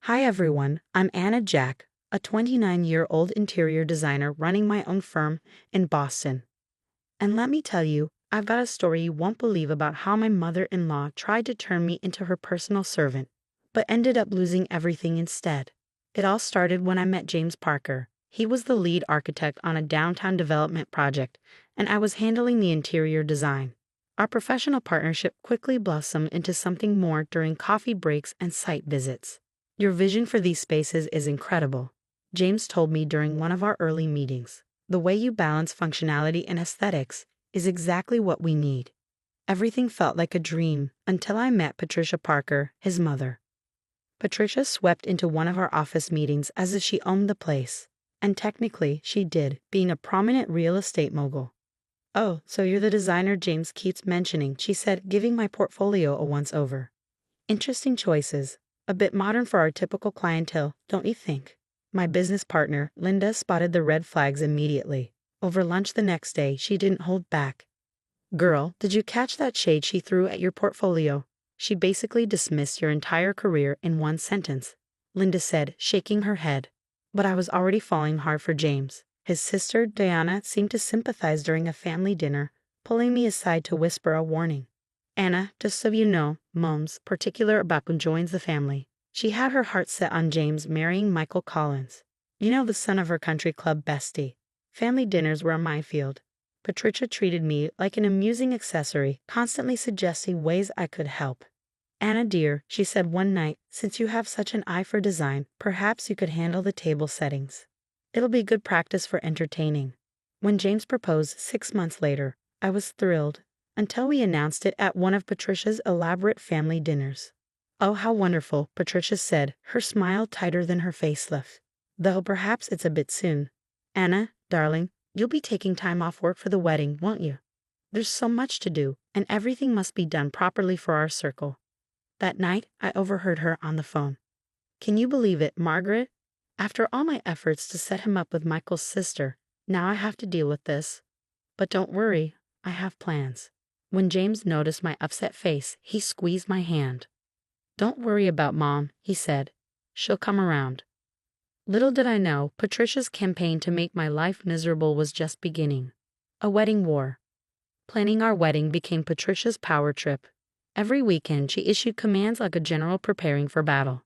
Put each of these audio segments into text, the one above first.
Hi everyone, I'm Anna Jack, a 29-year-old interior designer running my own firm in Boston. And let me tell you, I've got a story you won't believe about how my mother-in-law tried to turn me into her personal servant, but ended up losing everything instead. It all started when I met James Parker. He was the lead architect on a downtown development project, and I was handling the interior design. Our professional partnership quickly blossomed into something more during coffee breaks and site visits. "Your vision for these spaces is incredible," James told me during one of our early meetings. "The way you balance functionality and aesthetics is exactly what we need." Everything felt like a dream until I met Patricia Parker, his mother. Patricia swept into one of our office meetings as if she owned the place. And technically, she did, being a prominent real estate mogul. "Oh, so you're the designer James keeps mentioning," she said, giving my portfolio a once-over. "Interesting choices. A bit modern for our typical clientele, don't you think?" My business partner, Linda, spotted the red flags immediately. Over lunch the next day, she didn't hold back. "Girl, did you catch that shade she threw at your portfolio? She basically dismissed your entire career in one sentence," Linda said, shaking her head. But I was already falling hard for James. His sister, Diana, seemed to sympathize during a family dinner, pulling me aside to whisper a warning. "Anna, just so you know, Mom's particular about who joins the family. She had her heart set on James marrying Michael Collins. You know, the son of her country club bestie. Family dinners were a minefield." Patricia treated me like an amusing accessory, constantly suggesting ways I could help. "Anna dear," she said one night, "since you have such an eye for design, perhaps you could handle the table settings. It'll be good practice for entertaining." When James proposed 6 months later, I was thrilled, until we announced it at one of Patricia's elaborate family dinners. "Oh, how wonderful," Patricia said, her smile tighter than her facelift. "Though perhaps it's a bit soon. Anna, darling, you'll be taking time off work for the wedding, won't you? There's so much to do, and everything must be done properly for our circle." That night, I overheard her on the phone. "Can you believe it, Margaret? After all my efforts to set him up with Michael's sister, now I have to deal with this. But don't worry, I have plans." When James noticed my upset face, he squeezed my hand. "Don't worry about Mom," he said. "She'll come around." Little did I know, Patricia's campaign to make my life miserable was just beginning. A wedding war. Planning our wedding became Patricia's power trip. Every weekend, she issued commands like a general preparing for battle.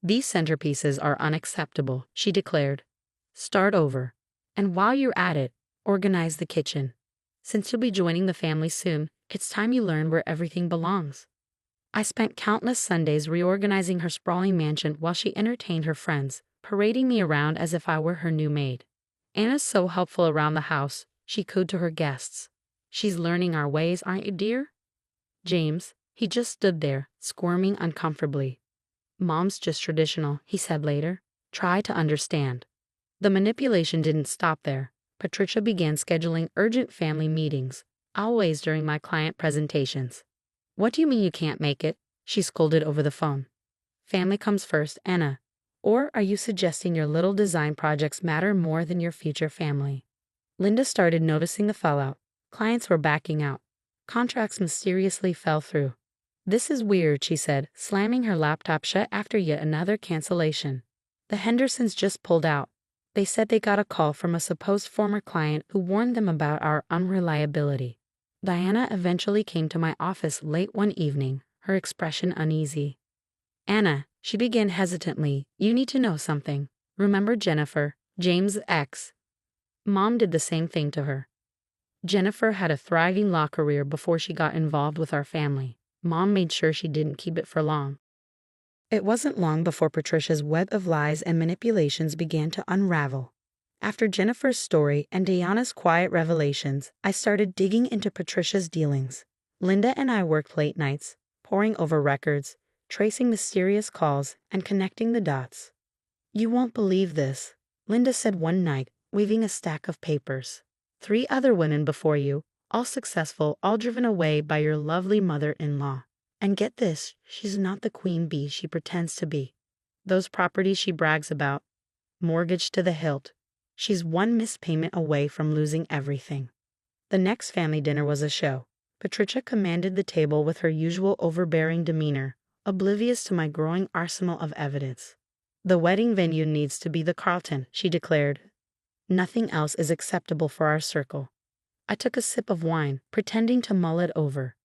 "These centerpieces are unacceptable," she declared. "Start over. And while you're at it, organize the kitchen. Since you'll be joining the family soon, it's time you learn where everything belongs." I spent countless Sundays reorganizing her sprawling mansion while she entertained her friends, parading me around as if I were her new maid. "Anna's so helpful around the house," she cooed to her guests. "She's learning our ways, aren't you, dear?" James, he just stood there, squirming uncomfortably. "Mom's just traditional," he said later. "Try to understand." The manipulation didn't stop there. Patricia began scheduling urgent family meetings, always during my client presentations. "What do you mean you can't make it?" she scolded over the phone. "Family comes first, Anna. Or are you suggesting your little design projects matter more than your future family?" Linda started noticing the fallout. Clients were backing out. Contracts mysteriously fell through. "This is weird," she said, slamming her laptop shut after yet another cancellation. "The Hendersons just pulled out. They said they got a call from a supposed former client who warned them about our unreliability." Diana eventually came to my office late one evening, her expression uneasy. "Anna," she began hesitantly, "you need to know something. Remember Jennifer, James' ex? Mom did the same thing to her. Jennifer had a thriving law career before she got involved with our family. Mom made sure she didn't keep it for long." It wasn't long before Patricia's web of lies and manipulations began to unravel. After Jennifer's story and Diana's quiet revelations, I started digging into Patricia's dealings. Linda and I worked late nights, poring over records, tracing mysterious calls, and connecting the dots. "You won't believe this," Linda said one night, weaving a stack of papers. "3 other women before you, all successful, all driven away by your lovely mother-in-law. And get this, she's not the queen bee she pretends to be. Those properties she brags about, mortgaged to the hilt. She's one missed payment away from losing everything." The next family dinner was a show. Patricia commanded the table with her usual overbearing demeanor, oblivious to my growing arsenal of evidence. "The wedding venue needs to be the Carlton," she declared. "Nothing else is acceptable for our circle." I took a sip of wine, pretending to mull it over.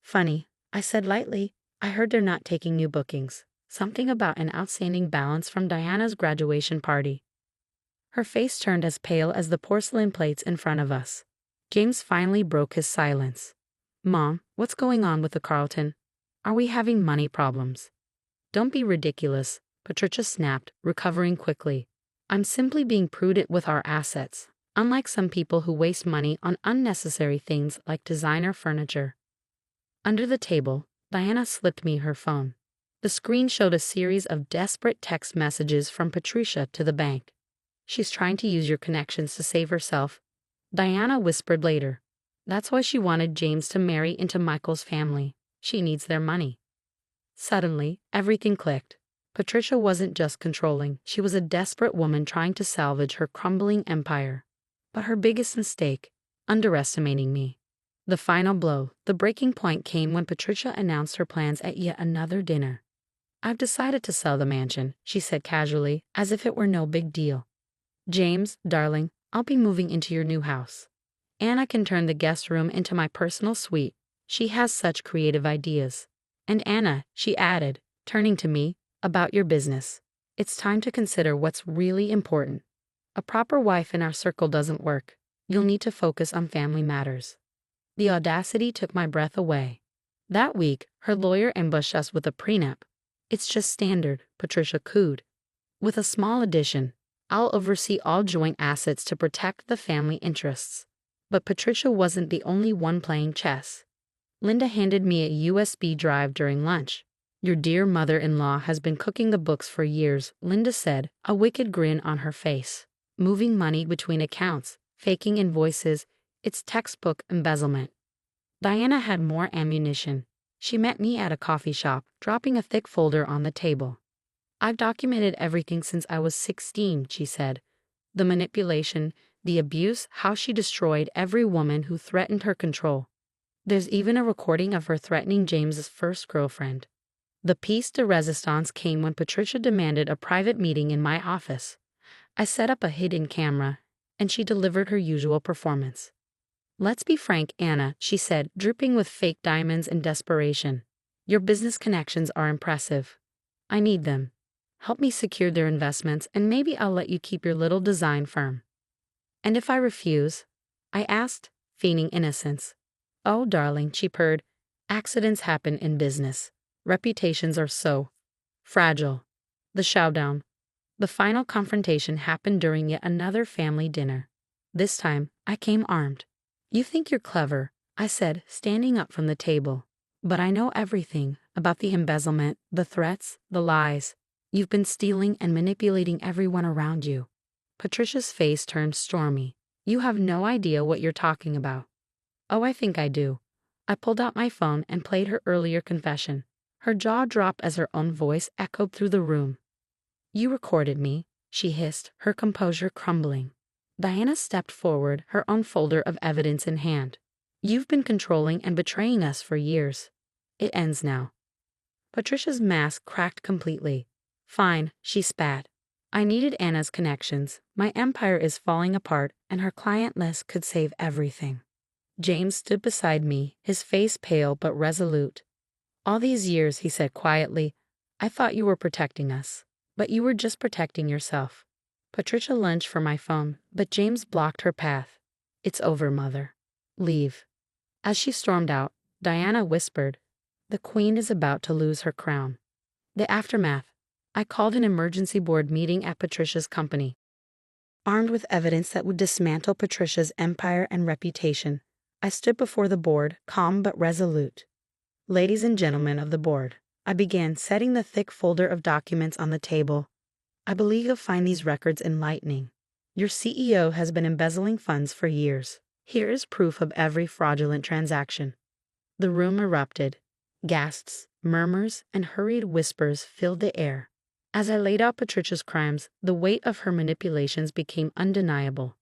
"Funny," I said lightly. "I heard they're not taking new bookings. Something about an outstanding balance from Diana's graduation party." Her face turned as pale as the porcelain plates in front of us. James finally broke his silence. "Mom, what's going on with the Carlton? Are we having money problems?" "Don't be ridiculous," Patricia snapped, recovering quickly. "I'm simply being prudent with our assets, unlike some people who waste money on unnecessary things like designer furniture." Under the table, Diana slipped me her phone. The screen showed a series of desperate text messages from Patricia to the bank. "She's trying to use your connections to save herself," Diana whispered later. "That's why she wanted James to marry into Michael's family. She needs their money." Suddenly, everything clicked. Patricia wasn't just controlling, she was a desperate woman trying to salvage her crumbling empire. But her biggest mistake, underestimating me. The final blow, the breaking point, came when Patricia announced her plans at yet another dinner. "I've decided to sell the mansion," she said casually, as if it were no big deal. "James, darling, I'll be moving into your new house. Anna can turn the guest room into my personal suite. She has such creative ideas. And Anna," she added, turning to me, "about your business. It's time to consider what's really important. A proper wife in our circle doesn't work. You'll need to focus on family matters." The audacity took my breath away. That week, her lawyer ambushed us with a prenup. "It's just standard," Patricia cooed. "With a small addition. I'll oversee all joint assets to protect the family interests." But Patricia wasn't the only one playing chess. Linda handed me a USB drive during lunch. "Your dear mother-in-law has been cooking the books for years," Linda said, a wicked grin on her face. "Moving money between accounts, faking invoices, it's textbook embezzlement." Diana had more ammunition. She met me at a coffee shop, dropping a thick folder on the table. "I've documented everything since I was 16, she said. "The manipulation, the abuse, how she destroyed every woman who threatened her control. There's even a recording of her threatening James's first girlfriend." The piece de resistance came when Patricia demanded a private meeting in my office. I set up a hidden camera, and she delivered her usual performance. "Let's be frank, Anna," she said, dripping with fake diamonds and desperation. "Your business connections are impressive. I need them. Help me secure their investments, and maybe I'll let you keep your little design firm." "And if I refuse?" I asked, feigning innocence. "Oh, darling," she purred, "accidents happen in business. Reputations are so fragile." The showdown. The final confrontation happened during yet another family dinner. This time, I came armed. "You think you're clever," I said, standing up from the table. "But I know everything about the embezzlement, the threats, the lies. You've been stealing and manipulating everyone around you." Patricia's face turned stormy. "You have no idea what you're talking about." "Oh, I think I do." I pulled out my phone and played her earlier confession. Her jaw dropped as her own voice echoed through the room. "You recorded me," she hissed, her composure crumbling. Diana stepped forward, her own folder of evidence in hand. "You've been controlling and betraying us for years. It ends now." Patricia's mask cracked completely. "Fine," she spat. "I needed Anna's connections. My empire is falling apart, and her client list could save everything." James stood beside me, his face pale but resolute. "All these years," he said quietly, "I thought you were protecting us. But you were just protecting yourself." Patricia lunged for my phone, but James blocked her path. "It's over, Mother. Leave." As she stormed out, Diana whispered, "The Queen is about to lose her crown." The aftermath. I called an emergency board meeting at Patricia's company. Armed with evidence that would dismantle Patricia's empire and reputation, I stood before the board, calm but resolute. "Ladies and gentlemen of the board," I began, setting the thick folder of documents on the table. "I believe you'll find these records enlightening. Your CEO has been embezzling funds for years. Here is proof of every fraudulent transaction." The room erupted. Gasps, murmurs, and hurried whispers filled the air. As I laid out Patricia's crimes, the weight of her manipulations became undeniable.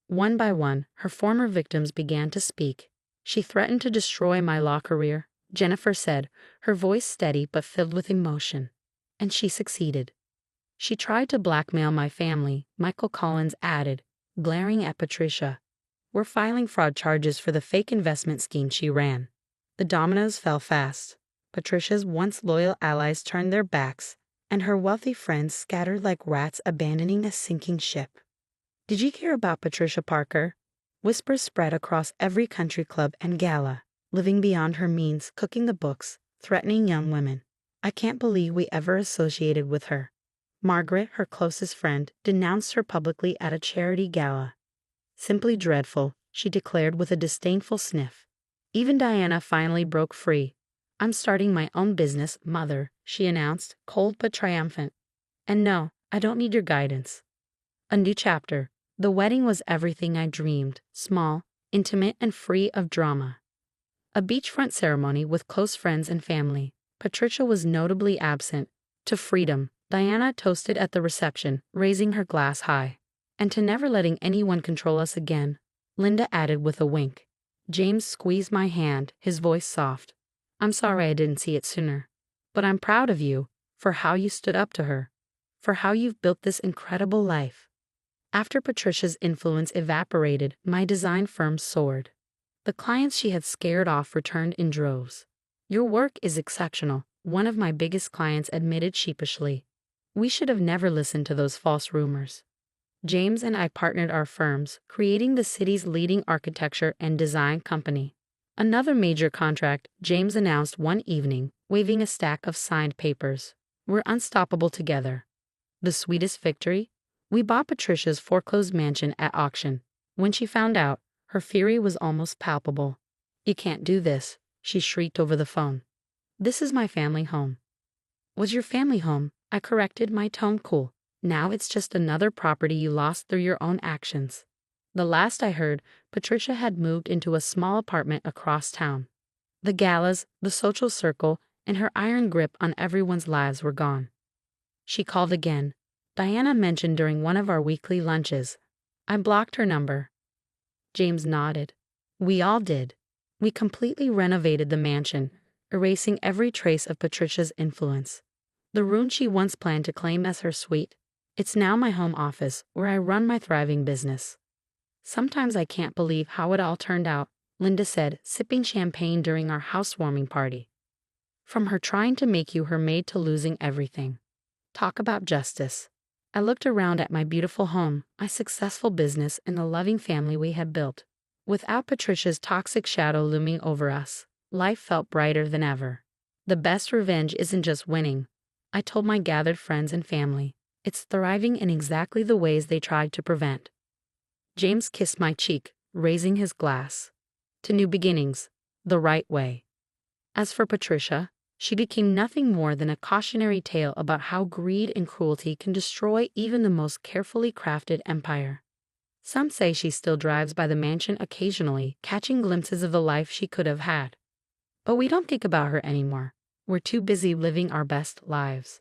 One by one, her former victims began to speak. She threatened to destroy my law career, Jennifer said, her voice steady but filled with emotion. And she succeeded. She tried to blackmail my family, Michael Collins added, glaring at Patricia. We're filing fraud charges for the fake investment scheme she ran. The dominoes fell fast. Patricia's once loyal allies turned their backs, and her wealthy friends scattered like rats abandoning a sinking ship. Did you hear about Patricia Parker? Whispers spread across every country club and gala, living beyond her means, cooking the books, threatening young women. I can't believe we ever associated with her. Margaret, her closest friend, denounced her publicly at a charity gala. Simply dreadful, she declared with a disdainful sniff. Even Diana finally broke free. I'm starting my own business, Mother, she announced, cold but triumphant. And no, I don't need your guidance. A new chapter. The wedding was everything I dreamed, small, intimate, and free of drama. A beachfront ceremony with close friends and family. Patricia was notably absent. To freedom, Diana toasted at the reception, raising her glass high. And to never letting anyone control us again, Linda added with a wink. James squeezed my hand, his voice soft. I'm sorry I didn't see it sooner. But I'm proud of you, for how you stood up to her. For how you've built this incredible life. After Patricia's influence evaporated, my design firm soared. The clients she had scared off returned in droves. Your work is exceptional, one of my biggest clients admitted sheepishly. We should have never listened to those false rumors. James and I partnered our firms, creating the city's leading architecture and design company. Another major contract, James announced one evening, waving a stack of signed papers. We're unstoppable together. The sweetest victory? We bought Patricia's foreclosed mansion at auction. When she found out, her fury was almost palpable. You can't do this, she shrieked over the phone. This is my family home. Was your family home? I corrected, my tone cool. Now it's just another property you lost through your own actions. The last I heard, Patricia had moved into a small apartment across town. The galas, the social circle, and her iron grip on everyone's lives were gone. She called again. Diana mentioned during one of our weekly lunches. I blocked her number. James nodded. We all did. We completely renovated the mansion, erasing every trace of Patricia's influence. The room she once planned to claim as her suite. It's now my home office, where I run my thriving business. Sometimes I can't believe how it all turned out, Linda said, sipping champagne during our housewarming party. From her trying to make you her maid to losing everything. Talk about justice. I looked around at my beautiful home, my successful business, and the loving family we had built. Without Patricia's toxic shadow looming over us, life felt brighter than ever. The best revenge isn't just winning, I told my gathered friends and family. It's thriving in exactly the ways they tried to prevent. James kissed my cheek, raising his glass. To new beginnings, the right way. As for Patricia, she became nothing more than a cautionary tale about how greed and cruelty can destroy even the most carefully crafted empire. Some say she still drives by the mansion occasionally, catching glimpses of the life she could have had. But we don't think about her anymore. We're too busy living our best lives.